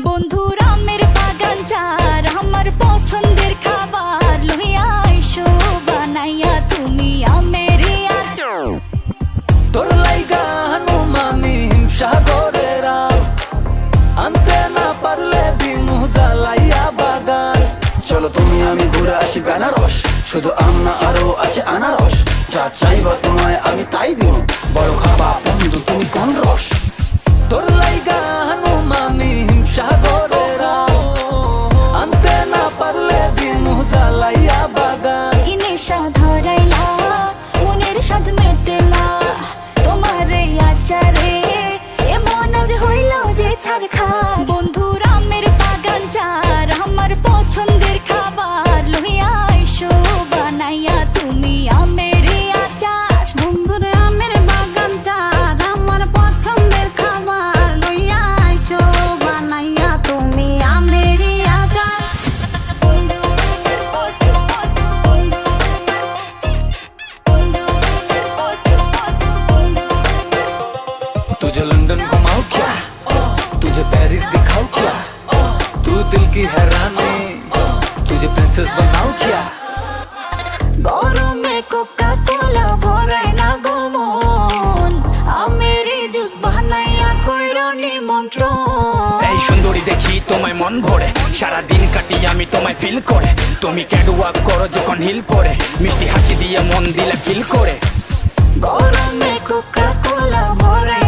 বন্ধুর আমের বাগান চার আমার পছন্দের খাবার লইয়া আইসো বানাইয়া তুমি আমের আচার। তোর লাইগা হানুমানি হিমসাগরের আম আনতে না পারলে দিমু জ্বালাইয়া বাগান। চলো তুমি আমি ঘুরে আসি বেনারস, শুধু আম না আরো আছে আনারস। যা চাইবা তোমায় আমি তাই দিব, বড় খাবা বন্ধু তুমি কোন রস। তোর লাইগা হানুমানি হিমসাগরের আম আনতে না পারলে দিমু জ্বালাইয়া বাগান। কি নেশা ধরাইলা মনের স্বাদ মেটে না তোমার এই আচারে, এমন আজ হইল যে ছারখা। বন্ধুর আমের বাগান চার আমার পছন্দের খাবার লইয়া আইসো বানাইয়া তুমি আমের আচার। বন্ধুর আমের বাগান চার আমার পছন্দের খাবার লইয়া আইসো বানাইয়া তুমি আমের আচার। तुझे लंदन घुमाऊं क्या, तुझे पेरिस दिखाऊं क्या, तू दिल की हैरानी तुझे प्रिंसेस बनाऊं क्या। গরমে কোকা কোলা ভরায় না গমন, আমের জুস বানাইয়া কইরো নিমন্ত্রণ। এই সুন্দরী দেখি তোমায় মন ভরে, সারাদিন কাটি আমি তোমায় ফিল করে। তুমি ক্যাটওয়াক করো যখন হিল পরে, মিষ্টি হাসি দিয়ে মন দিলা কিল করে। গরমে কোকা কোলা ভরায়